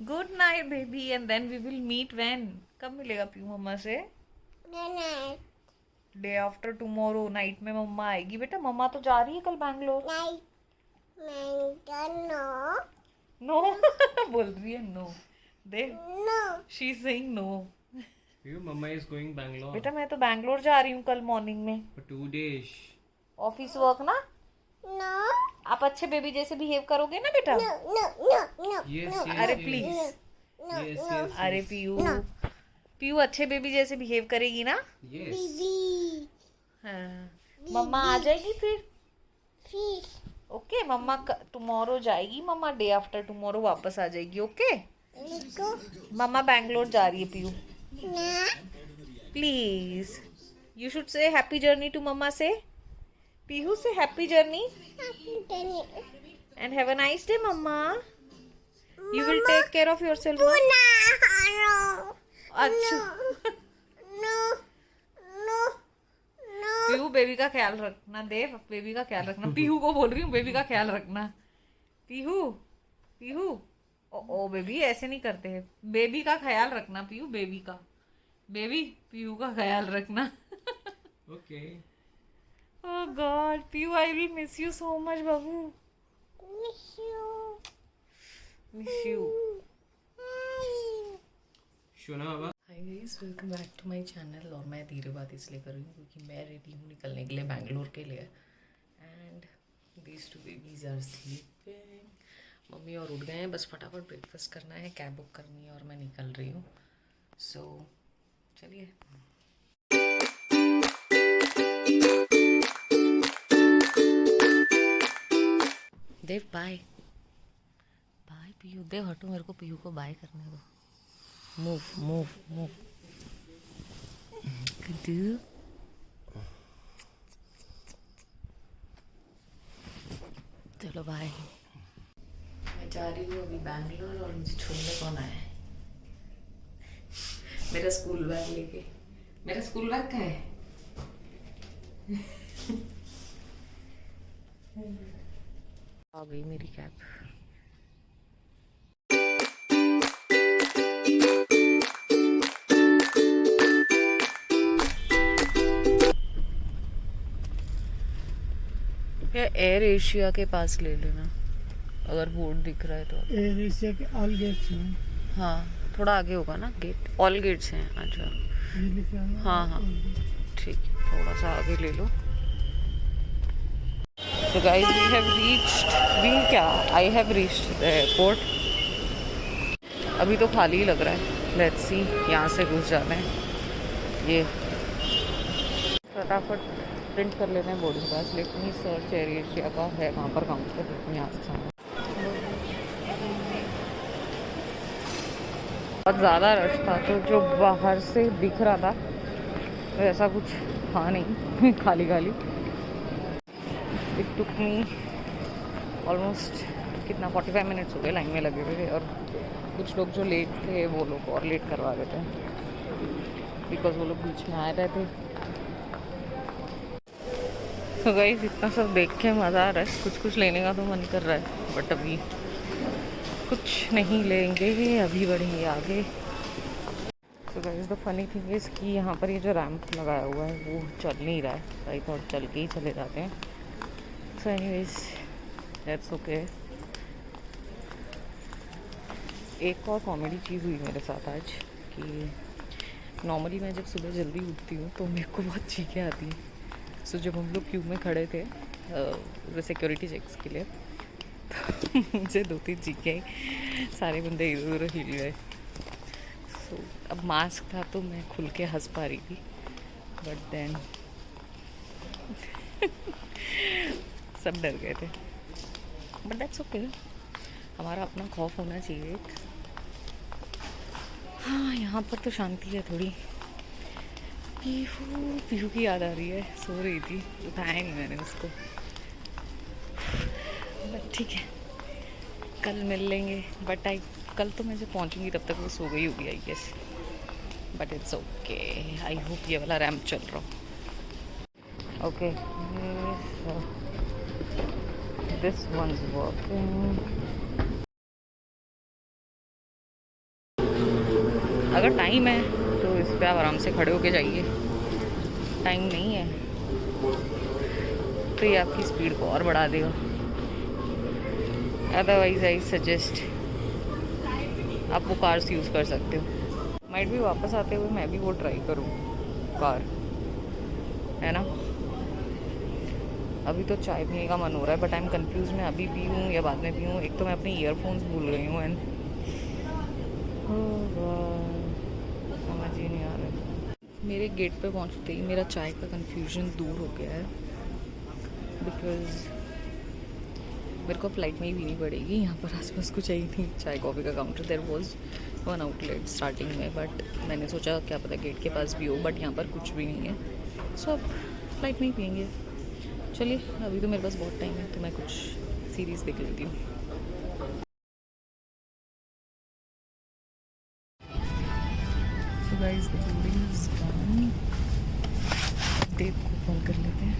Good night baby and then we will meet when. कब मिलेगा Piu mama से? Night. Day after tomorrow night में mama आएगी. बेटा मम्मा तो जा रही है कल बैंगलोर. नाइट. नो. नो. बोल रही है नो. देख, no. She is saying no. You, Mama is going Bangalore बेटा मैं तो बैंगलोर जा रही हूँ कल मॉर्निंग में. for 2 days. ऑफिस वर्क ना. नो. आप अच्छे बेबी जैसे बिहेव करोगे ना बेटा. No. No. No. Yes, yes. अरे yes. प्लीज. Yes, yes. अरे yes. पीयू. No. पीयू अच्छे बेबी जैसे बिहेव करेगी ना. Yes. बीबी. हाँ. मम्मा आ जाएगी फिर. फिश. ओके मम्मा टुमारो जाएगी. मम्मा डे आफ्टर टुमारो वापस आ जाएगी. ओके लिको. मम्मा बैंगलोर जा रही है पीयू. ना. Please you should say happy journey to mumma say. Pihu say happy journey and have a nice day mumma. You will take care of yourself. No. अच्छा no. No. Pihu baby का ख्याल रखना. देव बेबी का ख्याल रखना. पीहू को बोल रही हूँ बेबी का ख्याल रखना. पीहू पीहू ओ बेबी ऐसे नहीं करते हैं. बेबी का ख्याल रखना पीहू. बेबी का बेबी पीहू का ख्याल रखना. Okay. Oh God Pihu I will miss you so much बाबू. Miss you. Miss you. Shona Baba. Hi guys welcome back to my channel. और मैं धीरे बात इसलिए कर रही हूँ क्योंकि मैं रेडी हूँ निकलने के लिए बैंगलोर के लिए. And these two babies are sleeping. Mummy और उठ गए हैं. बस फटाफट ब्रेकफास्ट करना है, कैब बुक करनी है और मैं निकल रही हूँ. सो चलिए. देव बाय. बाय पीयू. देव हटो मेरे को पीयू को बाय करने दो. Move move move. गुड्डू. चलो बाय. मैं जा रही हूँ अभी बैंगलोर और मुझे छोड़ने कौन आया है? मेरा स्कूल बैग लेके. मेरा स्कूल बैग कहाँ है? आ गई मेरी कैब. या एयर एशिया के पास ले लेना अगर बोर्ड दिख रहा है तो. एयर एशिया के ऑल गेट्स हैं. हाँ थोड़ा आगे होगा ना गेट. ऑल गेट्स हैं. अच्छा ये लिखा है. हाँ हाँ ठीक है. थोड़ा सा आगे ले लो. So guys, I have reached the airport. अभी तो खाली ही लग रहा है. Let's see. यहाँ से घुस जाना है. ये फटाफट प्रिंट कर लेना है बोर्डिंग पास. लेकिन सर्च एयर एशिया का है वहाँ पर काउंटर. यहाँ से सामने बहुत ज़्यादा रश था तो जो बाहर से दिख रहा था तो ऐसा कुछ था नहीं. खाली खाली. इट टुक मी ऑलमोस्ट कितना 45 मिनट्स हो गए लाइन में लगे हुए. और कुछ लोग जो लेट थे वो लोग और लेट करवा देते हैं बिकॉज वो लोग बीच में आए रहे थे. तो गाइस इतना सब देख के मज़ा आ रहा है. कुछ कुछ लेने का तो मन कर रहा है बट अभी कुछ नहीं लेंगे. अभी बढ़ेंगे आगे. तो guys the funny thing is कि यहाँ पर ये जो रैंप लगाया हुआ है वो चल नहीं रहा है. आई थॉट चल के ही चले जाते हैं. So anyways that's okay. एक और कॉमेडी चीज़ हुई मेरे साथ आज कि नॉर्मली मैं जब सुबह जल्दी उठती हूँ तो मेरे को बहुत चीखें आती हैं. सो जब हम लोग क्यू में खड़े थे सिक्योरिटी चेक्स के लिए तो मुझे 2-3 चीखें. सारे बंदे इधर उधर हिल गए. सो अब मास्क था तो मैं खुल के हंस पा रही थी बट देन सब डर गए थे. But that's okay. हमारा अपना खौफ होना चाहिए एक. हाँ यहाँ पर तो शांति है थोड़ी. पीहू की याद आ रही है. सो रही थी उठाया नहीं मैंने उसको. बट ठीक है कल मिल लेंगे. बट कल तो मैं जब पहुँचूँगी तब तक वो सो गई होगी I guess. But it's okay. I hope ये वाला रैम्प चल रहा हो. Okay this one's working. अगर टाइम है तो इस पे आप आराम से खड़े होके जाइए, टाइम नहीं है तो ये आपकी स्पीड को और बढ़ा देगा। अदरवाइज आई सजेस्ट आप वो कार्स यूज़ कर सकते हो। माइट भी वापस आते हुए मैं भी वो ट्राई करूँ कार, है ना। अभी तो चाय पीने का मन हो रहा है, बट आई एम कन्फ्यूज मैं अभी पीऊँ या बाद में पीऊँ। एक तो मैं अपने ईयरफोन्स भूल गई हूँ एंड समझ ही नहीं आ रहा। मेरे गेट पे पहुँचते ही मेरा चाय का कन्फ्यूजन दूर हो गया है, बिकॉज़ मेरे को फ्लाइट में ही पीनी पड़ेगी। यहाँ पर आसपास कुछ है ही नहीं चाय कॉफ़ी का counter. There was one outlet starting में, बट मैंने सोचा क्या पता गेट के पास भी हो, बट यहाँ पर कुछ भी नहीं है। सो अब फ्लाइट में ही पियेंगे। चलिए, अभी तो मेरे पास बहुत टाइम है तो मैं कुछ सीरीज़ देख लेती हूँ। So guys the building is done. Dev को कॉल कर लेते हैं।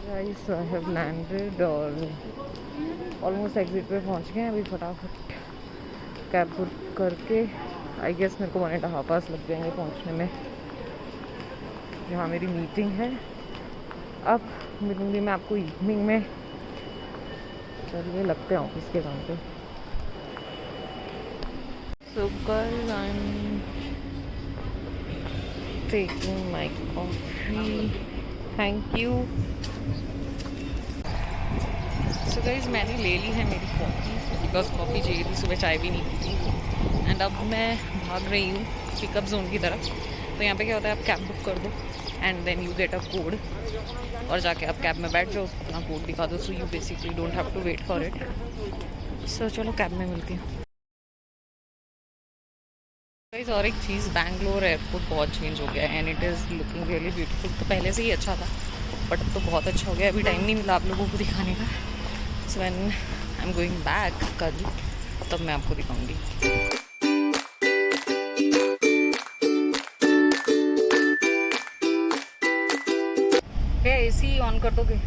गाइस आई हैव लैंडेड और ऑलमोस्ट एग्जिट पे पहुंच गए हैं। अभी फटाफट कैब बुक करके आई गेस मेरे को 1.5 आवर्स लग जाएंगे पहुंचने में जहाँ मेरी मीटिंग है। अब मिलूँगी मैं आपको इवनिंग में। चलिए लगते हैं ऑफिस के काम पे। So guys I am taking my coffee, thank you. So guys मैंने ले ली है मेरी कॉफ़ी, बिकॉज कॉफ़ी चाहिए थी, सुबह चाय भी नहीं पी थी। एंड अब मैं भाग रही हूँ पिकअप जोन की तरफ। तो यहाँ पे क्या होता है, आप कैब बुक कर दो and then you get a code और जाके आप कैब में बैठ जाओ, उसको अपना कोड दिखा दो। So you basically don't have to wait for it. So चलो कैब में मिलती हूँ। गाइस और एक चीज़, बैंगलोर एयरपोर्ट बहुत चेंज हो गया है and it is looking really beautiful. तो पहले से ही अच्छा था बट अब तो बहुत अच्छा हो गया। अभी टाइम नहीं मिला आप लोगों को दिखाने का। So when I am going back कल तब मैं आपको दिखाऊंगी। क्या एसी ऑन कर दोगे?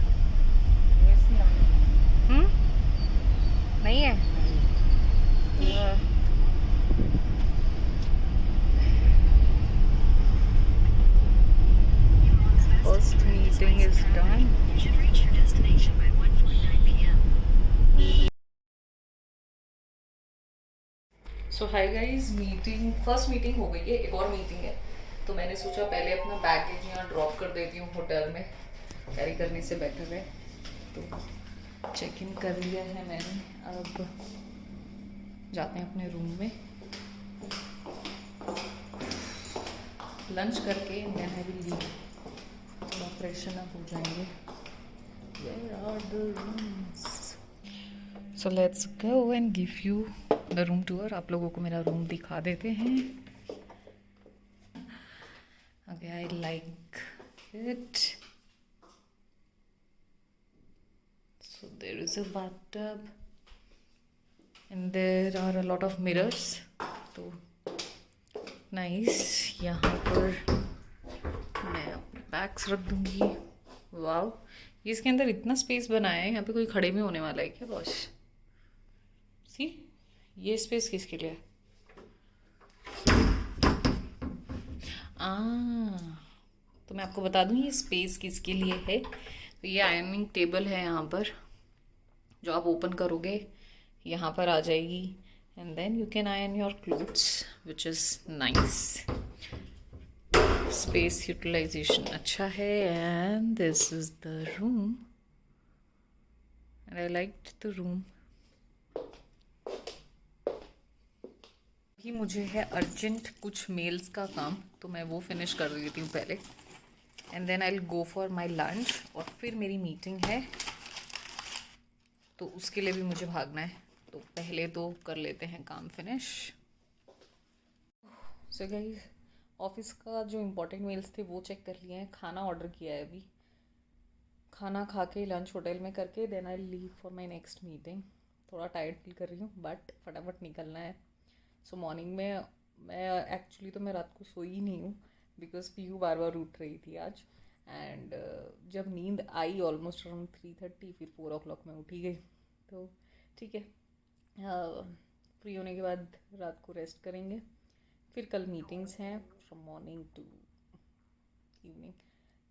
नहीं है। First meeting is done. You should reach your destination by 1:49 p.m. So hi guys, first meeting हो गई है। एक और मीटिंग है तो मैंने सोचा पहले अपना बैगेज यहाँ ड्रॉप कर देती हूँ होटल में, कैरी करने से बेटर है। तो चेक इन कर लिया है मैंने, अब जाते हैं अपने रूम में लंच करके, देन आई विल लीव। थोड़ा फ्रेशन अप हो जाएंगे। Where are the rooms? So let's go and give you the room tour। आप लोगों को मेरा रूम दिखा देते हैं। Okay, I like it. So there is a bathtub and there are a lot of mirrors. तो nice। यहाँ पर मैं अपने बैग्स रख दूँगी। वाव, ये इसके अंदर इतना स्पेस बनाया है, यहाँ पे कोई खड़े भी होने वाला है क्या बॉस? सी, ये स्पेस किसके लिए है? तो मैं आपको बता दूँ ये स्पेस किसके लिए है। तो ये आयरनिंग टेबल है यहाँ पर, जो आप ओपन करोगे यहाँ पर आ जाएगी and then you can iron your clothes which is nice. Space utilization अच्छा है and this is the room and I liked the room. ही मुझे है अर्जेंट कुछ मेल्स का काम, तो मैं वो फिनिश कर देती हूँ पहले and then I will go for my lunch. और फिर मेरी मीटिंग है तो उसके लिए भी मुझे भागना है। तो पहले तो कर लेते हैं काम फिनिश। सो गाइस, ऑफिस का जो इम्पोर्टेंट मेल्स थे वो चेक कर लिए हैं। खाना ऑर्डर किया है अभी, खाना खा के लंच होटल में करके then I leave for my next meeting. थोड़ा टायर्ड फील कर रही हूँ बट फटाफट निकलना है। सो मॉर्निंग में मैं एक्चुअली तो मैं रात को सोई ही नहीं हूँ बिकॉज पीयू बार बार उठ रही थी आज। एंड जब नींद आई ऑलमोस्ट अराउंड 3:30, फिर 4 o'clock में उठी गई। तो ठीक है, फ्री होने के बाद रात को रेस्ट करेंगे। फिर कल मीटिंग्स हैं फ्रॉम मॉर्निंग टू इवनिंग,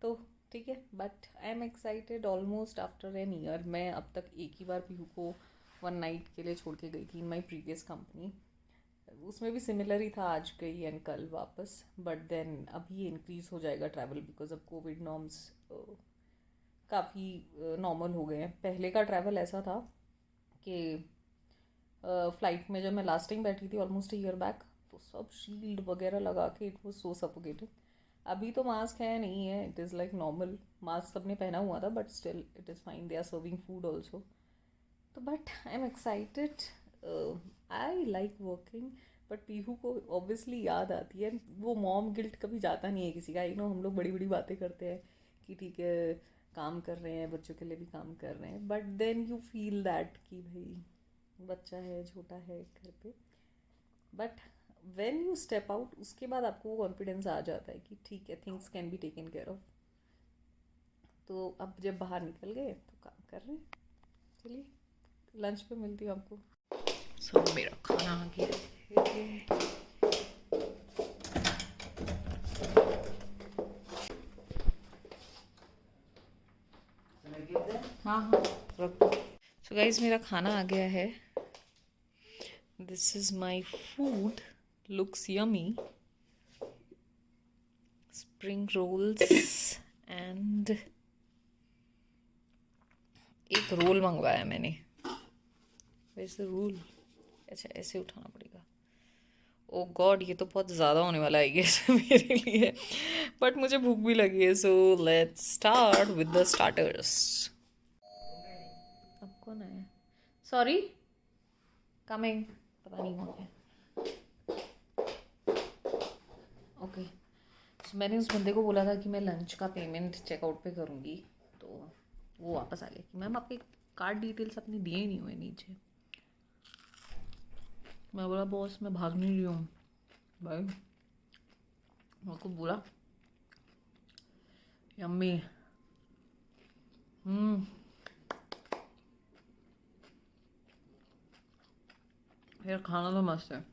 तो ठीक है। But I am excited almost after an year. मैं अब तक एक ही बार पीहू को 1 night के लिए छोड़ के गई थी इन माई प्रीवियस कंपनी। उसमें भी सिमिलर ही था, आज गई एंड कल वापस। बट देन अभी इंक्रीज़ हो जाएगा ट्रैवल बिकॉज अब कोविड नॉर्म्स काफ़ी नॉर्मल हो गए हैं। पहले का ट्रैवल ऐसा था कि फ़्लाइट में जब मैं लास्ट टाइम बैठी थी ऑलमोस्ट ईयर बैक, तो सब शील्ड वगैरह लगा के इट वॉज सो सफोकेटेड। अभी तो मास्क है नहीं है, it is like normal. Mask सबने पहना हुआ था but still it is fine, they are serving food also. तो but I am excited, I like working. But Pihu को ऑब्वियसली याद आती है, वो मॉम गिल्ट कभी जाता नहीं है किसी का। आई नो हम लोग बड़ी बड़ी बातें करते हैं कि ठीक है काम कर रहे हैं, बच्चों के लिए भी काम कर रहे हैं, but then you feel that कि भाई बच्चा है, छोटा है घर पे। But when you step out, उसके बाद आपको वो कॉन्फिडेंस आ जाता है कि ठीक है, things can be taken care of. तो अब जब बाहर निकल गए तो काम कर रहे हैं। चलिए लंच पे मिलती हूँ आपको। सो मेरा खाना आ गया है। हाँ हाँ रख दो। सो गाइज मेरा खाना आ गया है। This is my food, looks yummy. Spring rolls and एक रोल मंगवाया मैंने। वैसे रोल अच्छा ऐसे उठाना पड़ेगा। ओ गॉड, ये तो बहुत ज़्यादा होने वाला है गेस मेरे लिए, बट मुझे भूख भी लगी है। So let's start with the starters. अब कौन आया? Sorry, coming. पता नहीं कौन है। ओके, सो मैंने उस बंदे को बोला था कि मैं लंच का पेमेंट चेकआउट पे करूँगी, तो वो वापस आ गया कि मैम आपके कार्ड डिटेल्स अपने दिए ही नहीं हुए नीचे। मैं बोला बॉस मैं भाग नहीं रही हूँ भाई, मेरे को बोला यम्मी। यार खाना तो मस्त है।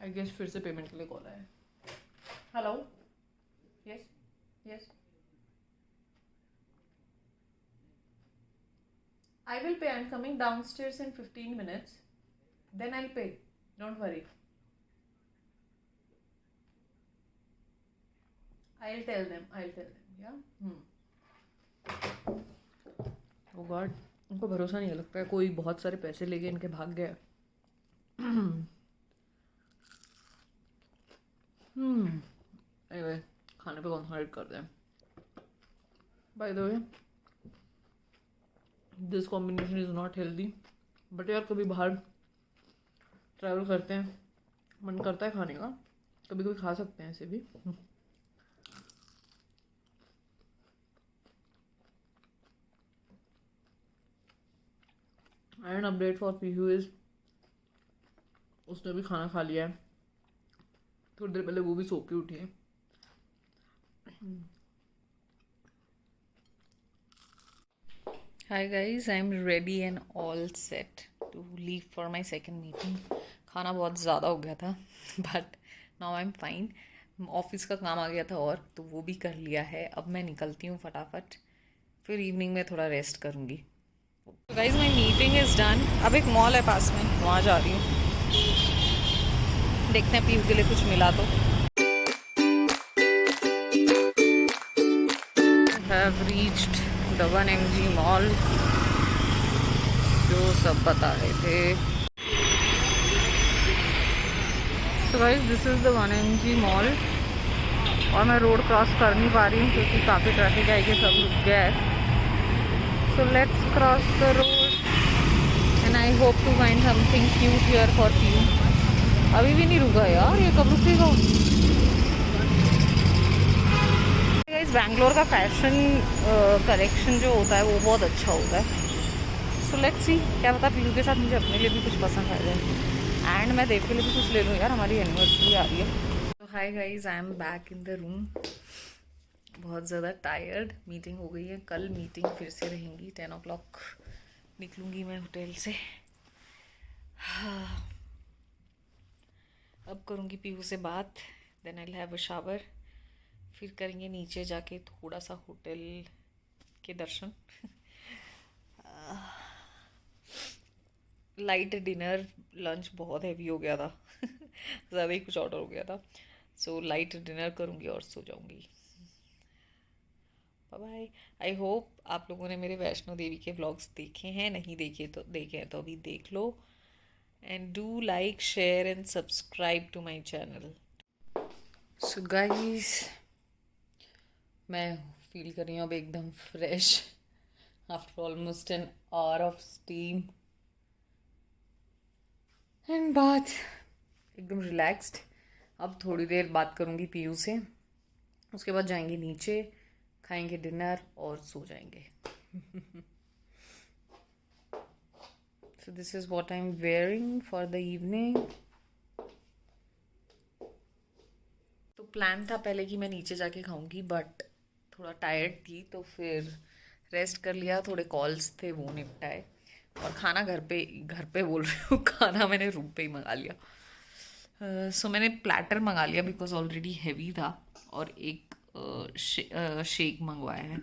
आई गेस फिर से पेमेंट के लिए कॉल आया। Hello, yes yes, I will pay. I'm coming downstairs in 15 minutes. Then I'll pay. Don't worry. I'll tell them. Yeah. Oh God. उनको भरोसा नहीं लगता है, कोई बहुत सारे पैसे लेके इनके भाग गया। Anyway, खाने पे कॉन्सेंट्रेट करते हैं। By the way, this combination is not healthy, but यार कभी बाहर ट्रैवल करते हैं, मन करता है खाने का, कभी कभी खा सकते हैं ऐसे भी। And update for Pihu is, उसने भी खाना खा लिया है, थोड़ी देर पहले वो भी सो के उठी है। Hi guys, I'm ready and all set to leave for my second meeting. खाना बहुत ज़्यादा हो गया था but now I'm fine. Office का काम आ गया था और तो वो भी कर लिया है। अब मैं निकलती हूँ फटाफट, फिर इवनिंग में थोड़ा रेस्ट करूँगी। तो guys my meeting is done. अब एक मॉल है पास में, वहाँ जा रही हूँ, देखते हैं पीहू के लिए कुछ मिला तो। Have reached the 1MG mall, जो सब बता रहे थे। So guys, this is the 1MG mall, और मैं रोड क्रॉस कर नहीं पा रही हूँ क्योंकि काफ़ी ट्रैफिक है कि सब रुक गया है। So let's cross the road and I hope to find something cute here for you. अभी भी नहीं रुका यार, ये कब रुकेगा? गाइस बैंगलोर का फैशन कलेक्शन जो होता है वो बहुत अच्छा होता है. सो लेट्स सी, क्या पता पीयू के साथ मुझे अपने लिए भी कुछ पसंद आ जाए एंड मैं देव के लिए भी कुछ ले लूँ यार, हमारी एनिवर्सरी आ रही है. तो hi guys, I am back in the room. बहुत ज़्यादा टायर्ड, मीटिंग हो गई है. कल मीटिंग फिर से रहेंगी 10 o'clock निकलूँगी मैं होटल से. अब करूँगी पीयू से बात, then I will have a shower, फिर करेंगे नीचे जाके थोड़ा सा होटल के दर्शन. लाइट डिनर, लंच बहुत हैवी हो गया था. ज़्यादा ही कुछ ऑर्डर हो गया था. सो लाइट डिनर करूँगी और सो जाऊँगी. Bye bye. आई होप आप लोगों ने मेरे वैष्णो देवी के व्लॉग्स देखे हैं. नहीं देखे हैं तो अभी देख लो. And do like, share and subscribe to my channel. So guys, मैं फील कर रही हूँ अब एकदम fresh after almost an hour of steam and बात, एकदम रिलैक्स्ड. अब थोड़ी देर बात करूँगी पीयू से, उसके बाद जाएंगे नीचे, खाएंगे डिनर और सो जाएंगे. So this is what I'm wearing for the evening. तो प्लान था पहले कि मैं नीचे जाके खाऊंगी, बट थोड़ा टायर्ड थी तो फिर रेस्ट कर लिया. थोड़े कॉल्स थे वो निपटाए और खाना घर पे बोल रही हूँ, खाना मैंने रूम पे ही मंगा लिया. सो मैंने प्लेटर मंगा लिया बिकॉज ऑलरेडी हैवी था, और एक शेक मंगवाया है.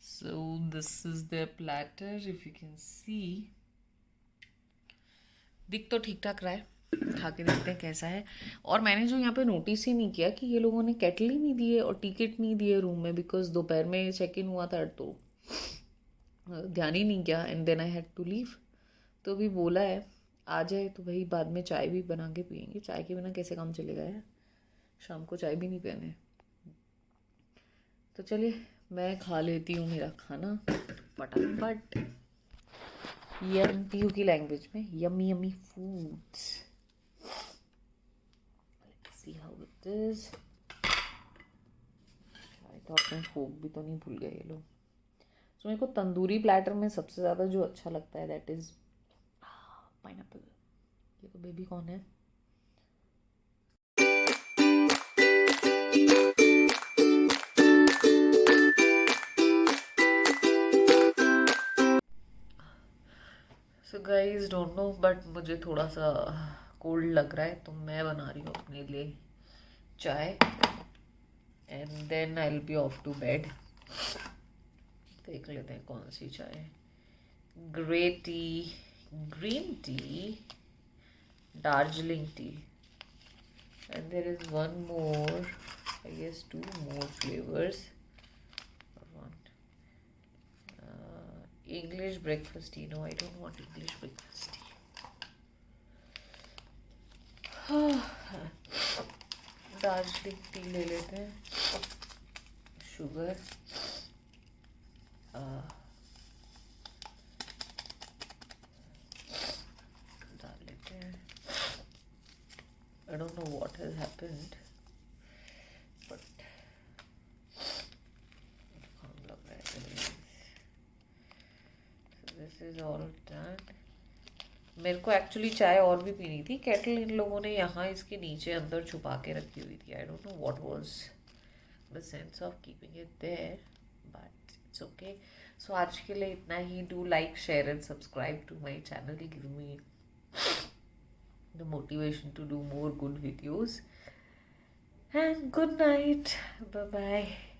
So this is the platter, if you can see. दिख तो ठीक ठाक रहा है, खा के देखते हैं कैसा है. और मैंने जो यहाँ पे नोटिस ही नहीं किया कि ये लोगों ने केटल ही नहीं दिए और टिकट नहीं दिए रूम में, बिकॉज दोपहर में चेक इन हुआ था तो ध्यान ही नहीं किया. And then I had to leave. तो अभी बोला है आ जाए तो भाई बाद में चाय भी बना के पियेंगे. चाय के बिना कैसे काम चलेगा यार, शाम को चाय भी नहीं पीने. तो चलिए मैं खा लेती हूँ मेरा खाना फटाफट. यम पीयू की लैंग्वेज में, yummy yummy foods. Let's see how it is. I thought मैं फोक भी तो नहीं भूल गए ये लोग. सो मेरे को तंदूरी प्लेटर में सबसे ज़्यादा जो अच्छा लगता है दैट इज़ पाइनएप्पल. ये तो बेबी कौन है? So guys don't know, but मुझे थोड़ा सा कोल्ड लग रहा है तो मैं बना रही हूँ अपने लिए चाय and then I will be off to bed. देख लेते हैं कौन सी चाय. Green tea, Darjeeling tea, and there is one more, I guess 2 more flavors. English breakfast tea. No, I don't want English breakfast tea. Darjeeling T ले लेते हैं. Sugar, डाल लेते हैं. I don't know what has happened, but लग रहा है. This is all done. मेरे को एक्चुअली चाय और भी पीनी थी. केटल इन लोगों ने यहाँ इसके नीचे अंदर छुपा के रखी हुई थी. I don't know what was the sense of keeping it there, but it's okay. So आज के लिए इतना ही. Do like, share and subscribe to my channel. Give me the motivation to do more good videos. And good night. Bye bye.